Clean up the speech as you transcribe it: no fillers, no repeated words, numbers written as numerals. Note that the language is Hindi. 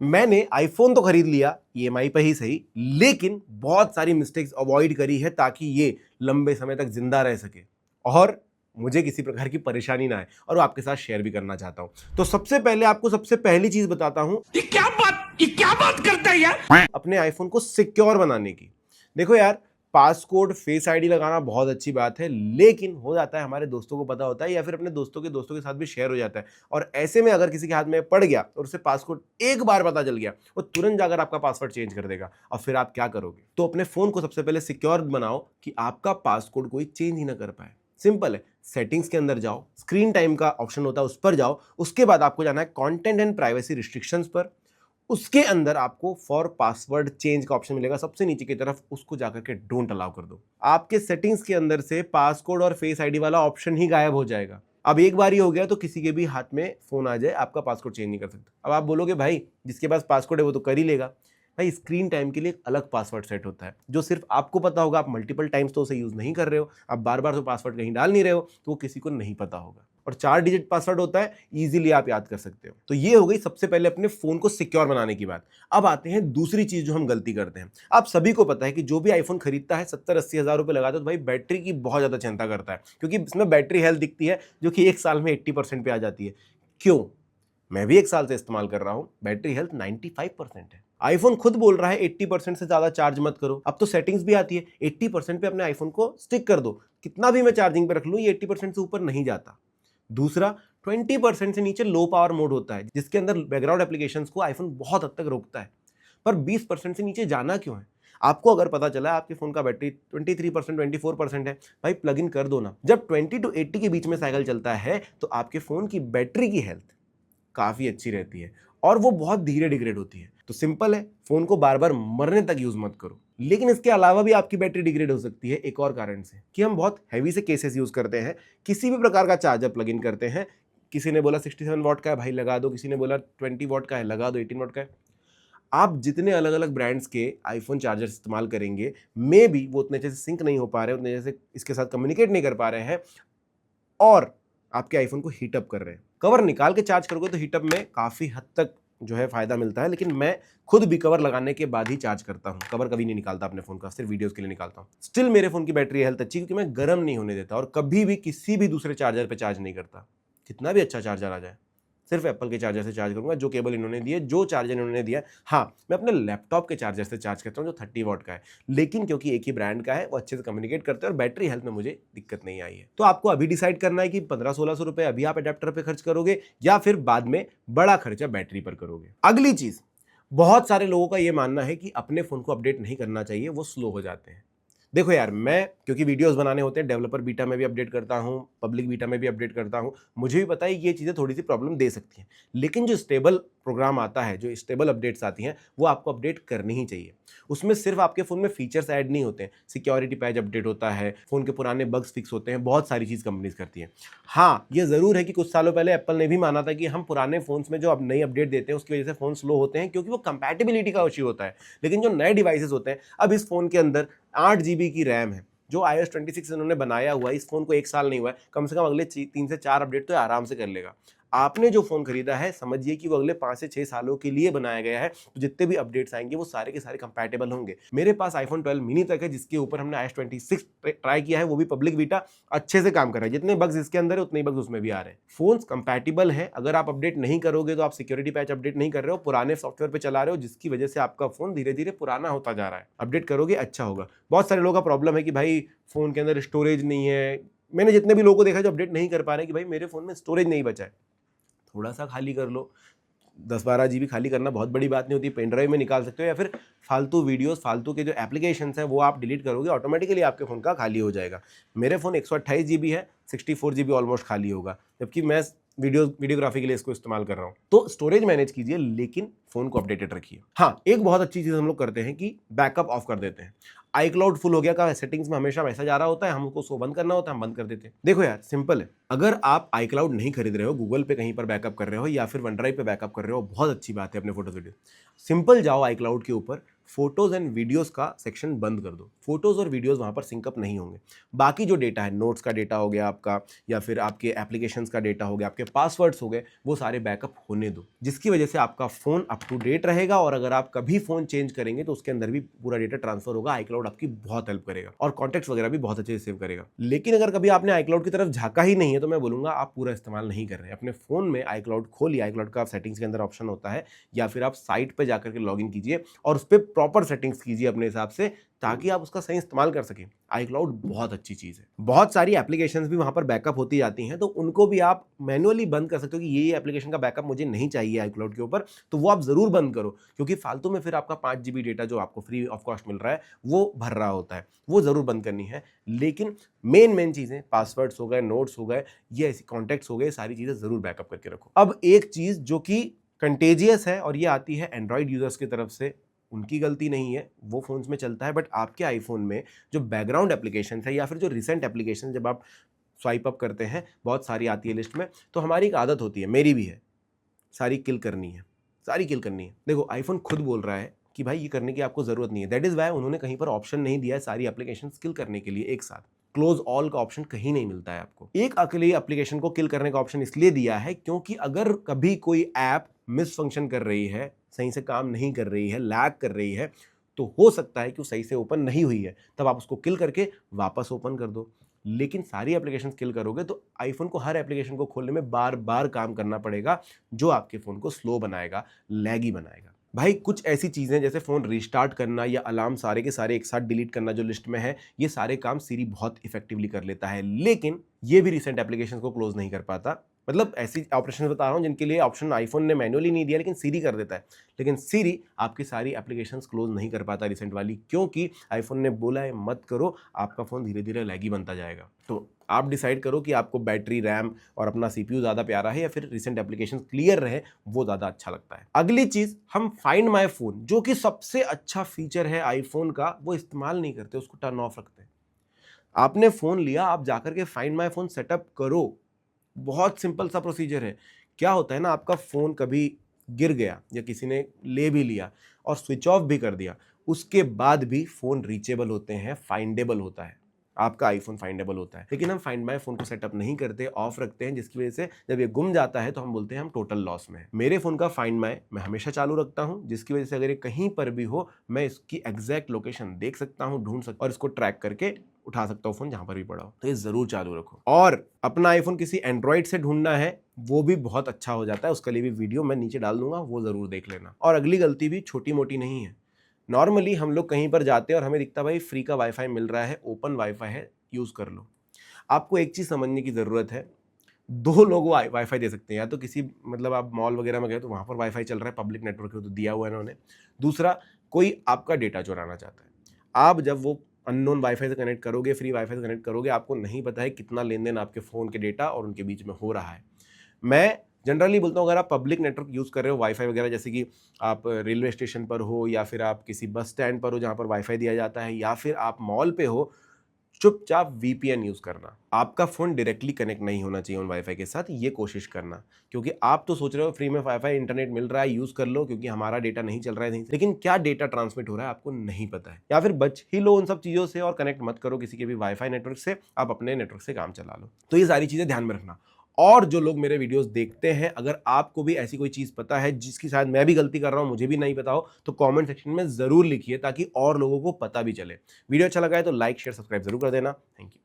मैंने आईफोन तो खरीद लिया ईएमआई पे ही सही, लेकिन बहुत सारी मिस्टेक्स अवॉइड करी है ताकि ये लंबे समय तक जिंदा रह सके और मुझे किसी प्रकार की परेशानी ना आए, और वो आपके साथ शेयर भी करना चाहता हूं। तो सबसे पहले आपको सबसे पहली चीज बताता हूं, ये क्या बात करता है यार, अपने आईफोन को सिक्योर बनाने की। देखो यार, पासकोड फेस आईडी लगाना बहुत अच्छी बात है, लेकिन हो जाता है हमारे दोस्तों को पता होता है या फिर अपने दोस्तों के साथ भी शेयर हो जाता है, और ऐसे में अगर किसी के हाथ में पड़ गया और उसे पासकोड एक बार पता चल गया, वो तुरंत जाकर आपका पासवर्ड चेंज कर देगा, और फिर आप क्या करोगे? तो अपने फोन को सबसे पहले सिक्योर बनाओ कि आपका पासकोड कोई चेंज ही ना कर पाए। सिंपल है, सेटिंग्स के अंदर जाओ, स्क्रीन टाइम का ऑप्शन होता है उस पर जाओ, उसके बाद आपको जाना है कंटेंट एंड प्राइवेसी रिस्ट्रिक्शंस पर। उसके अंदर आपको फॉर पासवर्ड चेंज का ऑप्शन मिलेगा सबसे नीचे की तरफ, उसको जाकर के डोंट अलाउ कर दो। आपके सेटिंग्स के अंदर से पासकोड और फेस आईडी वाला ऑप्शन ही गायब हो जाएगा। अब एक बार ही हो गया तो किसी के भी हाथ में फोन आ जाए, आपका पासकोड चेंज नहीं कर सकता। अब आप बोलोगे भाई जिसके पास पासकोड है वो तो कर ही लेगा। भाई स्क्रीन टाइम के लिए एक अलग पासवर्ड सेट होता है जो सिर्फ आपको पता होगा। आप मल्टीपल टाइम्स तो उसे यूज नहीं कर रहे हो, आप बार बार तो पासवर्ड कहीं डाल नहीं रहे हो, तो वो किसी को नहीं पता होगा। और 4 डिजिट पासवर्ड होता है, इजीली आप याद कर सकते हो। तो ये हो गई सबसे पहले अपने फोन को सिक्योर बनाने की बात। अब आते हैं दूसरी चीज जो हम गलती करते हैं। आप सभी को पता है कि जो भी आईफोन खरीदता है 70-80 हज़ार रुपए लगाता है तो भाई बैटरी की बहुत ज्यादा चिंता करता है, क्योंकि इसमें बैटरी हेल्थ दिखती है जो कि एक साल में 80% पे आ जाती है। क्यों? मैं भी एक साल से इस्तेमाल कर रहा हूं, बैटरी हेल्थ 95% है। आईफोन खुद बोल रहा है 80% से ज्यादा चार्ज मत करो। अब तो सेटिंग्स भी आती है, 80% पे अपने आईफोन को स्टिक कर दो। कितना भी मैं चार्जिंग पे रख लूं, ये 80% से ऊपर नहीं जाता। दूसरा, 20% से नीचे लो पावर मोड होता है, जिसके अंदर बैकग्राउंड एप्लीकेशंस को आईफोन बहुत हद तक रोकता है। पर 20% से नीचे जाना क्यों है? आपको अगर पता चला आपके फोन का बैटरी 23%, 24% है, भाई प्लग इन कर दो ना। जब 20 to 80 के बीच में साइकिल चलता है तो आपके फोन की बैटरी की हेल्थ काफी अच्छी रहती है और वो बहुत धीरे डिग्रेड होती है। तो सिंपल है, फोन को बार बार मरने तक यूज मत करो। लेकिन इसके अलावा भी आपकी बैटरी डिग्रेड हो सकती है एक और कारण से, कि हम बहुत हैवी से केसेस यूज करते हैं, किसी भी प्रकार का चार्जर प्लग इन करते हैं। किसी ने बोला 67 वॉट का है, भाई लगा दो। किसी ने बोला 20 वॉट का है, लगा दो। 18 वॉट का है। आप जितने अलग अलग ब्रांड्स के आईफोन चार्जर इस्तेमाल करेंगे, मे बी वो उतने अच्छे से सिंक नहीं हो पा रहे, उतने जैसे इसके साथ कम्युनिकेट नहीं कर पा रहे हैं, और आपके आईफोन को हीटअप कर रहे हैं। कवर निकाल के चार्ज करोगे तो हीटअप में काफी हद तक जो है फायदा मिलता है, लेकिन मैं खुद भी कवर लगाने के बाद ही चार्ज करता हूं। कवर कभी नहीं निकालता अपने फोन का, सिर्फ वीडियोस के लिए निकालता हूं। स्टिल मेरे फोन की बैटरी हेल्थ अच्छी, क्योंकि मैं गर्म नहीं होने देता और कभी भी किसी भी दूसरे चार्जर पे चार्ज नहीं करता। कितना भी अच्छा चार्जर आ जाए, सिर्फ एप्पल के चार्जर से चार्ज करूंगा, जो केबल इन्होंने दिए, जो चार्जर इन्होंने दिया। हाँ, मैं अपने लैपटॉप के चार्जर से चार्ज करता हूँ जो 30 वॉट का है, लेकिन क्योंकि एक ही ब्रांड का है, वो अच्छे से कम्युनिकेट करते हैं और बैटरी हेल्थ में मुझे दिक्कत नहीं आई है। तो आपको अभी डिसाइड करना है कि 1500-1600 रुपए अभी आप अडेप्टर पे खर्च करोगे या फिर बाद में बड़ा खर्चा बैटरी पर करोगे। अगली चीज, बहुत सारे लोगों का यह मानना है कि अपने फोन को अपडेट नहीं करना चाहिए, वो स्लो हो जाते हैं। देखो यार, मैं क्योंकि वीडियोस बनाने होते हैं, डेवलपर बीटा में भी अपडेट करता हूं, पब्लिक बीटा में भी अपडेट करता हूं, मुझे भी पता है ये चीज़ें थोड़ी सी प्रॉब्लम दे सकती हैं। लेकिन जो स्टेबल प्रोग्राम आता है, जो स्टेबल अपडेट्स आती हैं, वो आपको अपडेट करनी ही चाहिए। उसमें सिर्फ आपके फ़ोन में फीचर्स ऐड नहीं होते हैं, सिक्योरिटी पैच अपडेट होता है, फ़ोन के पुराने बग्स फिक्स होते हैं, बहुत सारी चीज़ कंपनीज करती हैं। हाँ, ये ज़रूर है कि कुछ सालों पहले एप्पल ने भी माना था कि हम पुराने फ़ोन्स में जो अब नई अपडेट देते हैं उसकी वजह से फ़ोन स्लो होते हैं, क्योंकि वो कंपैटिबिलिटी का इश्यू होता है। लेकिन जो नए डिवाइसेस होते हैं, अब इस फ़ोन के अंदर 8 GB की रैम है, जो iOS 26 इन्होंने बनाया हुआ है। इस फोन को 1 साल नहीं हुआ है, कम से कम अगले 3 से 4 अपडेट तो आराम से कर लेगा। आपने जो फोन खरीदा है, समझिए कि वो अगले 5 से 6 सालों के लिए बनाया गया है, तो जितने भी अपडेट्स आएंगे वो सारे के सारे कंपैटिबल होंगे। मेरे पास iPhone 12 मिनी तक है, जिसके ऊपर हमने iOS 26 ट्राई किया है, वो भी पब्लिक बीटा, अच्छे से काम कर रहा है। जितने बग्स इसके अंदर है उतने ही बग्स उसमें भी आ रहे हैं। फोन कंपैटिबल है। अगर आप अपडेट नहीं करोगे तो आप सिक्योरिटी पैच अपडेट नहीं कर रहे हो, पुराने सॉफ्टवेयर पे चला रहे हो, जिसकी वजह से आपका फोन धीरे धीरे पुराना होता जा रहा है। अपडेट करोगे अच्छा होगा। बहुत सारे लोगों का प्रॉब्लम है कि भाई फोन के अंदर स्टोरेज नहीं है। मैंने जितने भी लोगों को देखा जो अपडेट नहीं कर पा रहे कि भाई मेरे फोन में स्टोरेज नहीं बचा है, थोड़ा सा खाली कर लो। 10-12 GB खाली करना बहुत बड़ी बात नहीं होती, पेन ड्राइव में निकाल सकते हो, या फिर फालतू वीडियोस, फालतू के जो एप्लीकेशंस हैं वो आप डिलीट करोगे, ऑटोमेटिकली आपके फ़ोन का खाली हो जाएगा। मेरे फ़ोन 128 GB है, 64 GB ऑलमोस्ट खाली होगा, जबकि मैं वीडियोग्राफी के लिए इसको इस्तेमाल कर रहा हूँ। तो स्टोरेज मैनेज कीजिए, लेकिन फ़ोन को अपडेटेड रखिए। हाँ, एक बहुत अच्छी चीज़ हम लोग करते हैं कि बैकअप ऑफ कर देते हैं। iCloud फुल हो गया का सेटिंग्स में हमेशा मैसेज आ रहा होता है, हमको उसको बंद करना होता है, हम बंद कर देते हैं। देखो यार, सिंपल है। अगर आप iCloud नहीं खरीद रहे हो, गूगल पे कहीं पर बैकअप कर रहे हो या फिर वन ड्राइव पे बैकअप कर रहे हो, बहुत अच्छी बात है अपने फोटो वीडियो। सिंपल जाओ iCloud के ऊपर, फोटोज एंड वीडियोस का सेक्शन बंद कर दो। फोटोज और वीडियोस वहां पर सिंकअप नहीं होंगे। बाकी जो डेटा है, नोट्स का डेटा हो गया आपका, या फिर आपके एप्लीकेशंस का डेटा हो गया, आपके पासवर्ड्स हो गए, वो सारे बैकअप होने दो, जिसकी वजह से आपका फोन अप टू डेट रहेगा। और अगर आप कभी फोन चेंज करेंगे तो उसके अंदर भी पूरा डेटा ट्रांसफर होगा। iCloud आपकी बहुत हेल्प करेगा और कॉन्टेक्ट्स वगैरह भी बहुत अच्छे से सेव करेगा। लेकिन अगर कभी आपने iCloud की तरफ झांका ही नहीं है तो मैं बोलूंगा आप पूरा इस्तेमाल नहीं कर रहे हैं। अपने फोन में iCloud खोलिए, iCloud का सेटिंग्स के अंदर ऑप्शन होता है, या फिर आप साइट पे जाकर के लॉगिन कीजिए और उस पर प्रॉपर सेटिंग्स कीजिए अपने हिसाब से, ताकि आप उसका सही इस्तेमाल कर सकें। iCloud बहुत अच्छी चीज़ है। बहुत सारी एप्लीकेशंस भी वहाँ पर बैकअप होती जाती हैं, तो उनको भी आप मैनुअली बंद कर सकते हो कि ये एप्लीकेशन का बैकअप मुझे नहीं चाहिए iCloud के ऊपर, तो वो आप ज़रूर बंद करो, क्योंकि फालतू में फिर आपका 5 GB डेटा जो आपको फ्री ऑफ कॉस्ट मिल रहा है वो भर रहा होता है, वो ज़रूर बंद करनी है। लेकिन मेन चीज़ें, पासवर्ड्स हो गए, नोट्स हो गए, ये ऐसी कॉन्टैक्ट्स हो गए, सारी चीज़ें ज़रूर बैकअप करके रखो। अब एक चीज़ जो कि कंटेजियस है और ये आती है एंड्रॉयड यूजर्स की तरफ से, उनकी गलती नहीं है, वो फोन्स में चलता है, बट आपके आईफोन में जो बैकग्राउंड एप्लीकेशन है या फिर जो रिसेंट एप्लीकेशन जब आप स्वाइप अप करते हैं, बहुत सारी आती है लिस्ट में, तो हमारी एक आदत होती है, मेरी भी है, सारी किल करनी है, सारी किल करनी है। देखो आईफोन खुद बोल रहा है कि भाई ये करने की आपको जरूरत नहीं है। दैट इज वाई उन्होंने कहीं पर ऑप्शन नहीं दिया है सारी एप्लीकेशन किल करने के लिए एक साथ। क्लोज ऑल का ऑप्शन कहीं नहीं मिलता है आपको। एक अकेले एप्लीकेशन को किल करने का ऑप्शन इसलिए दिया है क्योंकि अगर कभी कोई ऐप मिस फंक्शन कर रही है, सही से काम नहीं कर रही है, लैग कर रही है, तो हो सकता है कि वो सही से ओपन नहीं हुई है, तब आप उसको किल करके वापस ओपन कर दो। लेकिन सारी एप्लीकेशन किल करोगे तो आईफोन को हर एप्लीकेशन को खोलने में बार बार काम करना पड़ेगा, जो आपके फ़ोन को स्लो बनाएगा, लैगी बनाएगा। भाई कुछ ऐसी चीज़ें जैसे फ़ोन रिस्टार्ट करना या अलार्म सारे के सारे एक साथ डिलीट करना जो लिस्ट में है, ये सारे काम सीरी बहुत इफेक्टिवली कर लेता है, लेकिन ये भी रिसेंट एप्लीकेशन को क्लोज नहीं कर पाता। मतलब ऐसी ऑपरेशन बता रहा हूँ जिनके लिए ऑप्शन आईफोन ने मैनुअली नहीं दिया, लेकिन सीरी कर देता है। लेकिन सीरी आपकी सारी एप्लीकेशंस क्लोज नहीं कर पाता रिसेंट वाली, क्योंकि आईफोन ने बोला है मत करो, आपका फ़ोन धीरे धीरे लैगी बनता जाएगा। तो आप डिसाइड करो कि आपको बैटरी, रैम और अपना सीपीयू ज़्यादा प्यारा है या फिर रिसेंट एप्लीकेशन क्लियर रहे वो ज़्यादा अच्छा लगता है। अगली चीज़, हम फाइंड माई फ़ोन, जो कि सबसे अच्छा फीचर है आईफोन का, वो इस्तेमाल नहीं करते, उसको टर्न ऑफ रखते हैं। आपने फ़ोन लिया, आप जाकर के फाइंड माई फ़ोन सेटअप करो। बहुत सिंपल सा प्रोसीजर है। क्या होता है ना, आपका फ़ोन कभी गिर गया या किसी ने ले भी लिया और स्विच ऑफ भी कर दिया, उसके बाद भी फ़ोन रीचेबल होते हैं, फाइंडेबल होता है, आपका आईफोन फाइंडेबल होता है। लेकिन हम फाइंड माई फ़ोन को सेटअप नहीं करते, ऑफ रखते हैं, जिसकी वजह से जब ये गुम जाता है तो हम बोलते हैं हम टोटल लॉस में हैं। मेरे फ़ोन का फाइंड माई मैं हमेशा चालू रखता हूँ, जिसकी वजह से अगर ये कहीं पर भी हो, मैं इसकी एग्जैक्ट लोकेशन देख सकता हूँ, ढूंढ सकता हूँ और इसको ट्रैक करके उठा सकता हूँ फ़ोन जहाँ पर भी पड़ा हो। तो ये ज़रूर चालू रखो। और अपना आईफोन किसी एंड्रॉइड से ढूंढना है, वो भी बहुत अच्छा हो जाता है, उसके लिए भी वीडियो मैं नीचे डाल दूंगा, वो ज़रूर देख लेना। और अगली गलती भी छोटी मोटी नहीं है। नॉर्मली हम लोग कहीं पर जाते हैं और हमें दिखता भाई फ्री का वाईफाई मिल रहा है, ओपन वाईफाई है, यूज़ कर लो। आपको एक चीज़ समझने की ज़रूरत है, दो लोग वाईफाई दे सकते हैं, या तो किसी मतलब आप मॉल वगैरह में गए तो वहाँ पर वाईफाई चल रहा है, पब्लिक नेटवर्क तो दिया हुआ है इन्होंने। दूसरा, कोई आपका डेटा चुराना चाहता है। आप जब वो अननोन वाईफाई से कनेक्ट करोगे, फ्री वाईफाई से कनेक्ट करोगे, आपको नहीं पता है कितना लेन देन आपके फ़ोन के डेटा और उनके बीच में हो रहा है। मैं जनरली बोलता हूँ, अगर आप पब्लिक नेटवर्क यूज़ कर रहे हो वाईफाई वगैरह, जैसे कि आप रेलवे स्टेशन पर हो या फिर आप किसी बस स्टैंड पर हो जहाँ पर वाईफाई दिया जाता है, या फिर आप मॉल पे हो, चुपचाप वीपीएन यूज़ करना। आपका फ़ोन डायरेक्टली कनेक्ट नहीं होना चाहिए उन वाईफाई के साथ, ये कोशिश करना। क्योंकि आप तो सोच रहे हो फ्री में वाईफाई इंटरनेट मिल रहा है, यूज़ कर लो क्योंकि हमारा डेटा नहीं चल रहा है नहीं, लेकिन क्या डेटा ट्रांसमिट हो रहा है आपको नहीं पता है। या फिर बच ही लो उन सब चीज़ों से और कनेक्ट मत करो किसी के भी वाईफाई नेटवर्क से, आप अपने नेटवर्क से काम चला लो। तो ये सारी चीज़ें ध्यान में रखना। और जो लोग मेरे वीडियोस देखते हैं, अगर आपको भी ऐसी कोई चीज़ पता है जिसकी शायद मैं भी गलती कर रहा हूँ, मुझे भी नहीं पता हो, तो कमेंट सेक्शन में ज़रूर लिखिए ताकि और लोगों को पता भी चले। वीडियो अच्छा लगा है तो लाइक, शेयर, सब्सक्राइब जरूर कर देना। Thank you.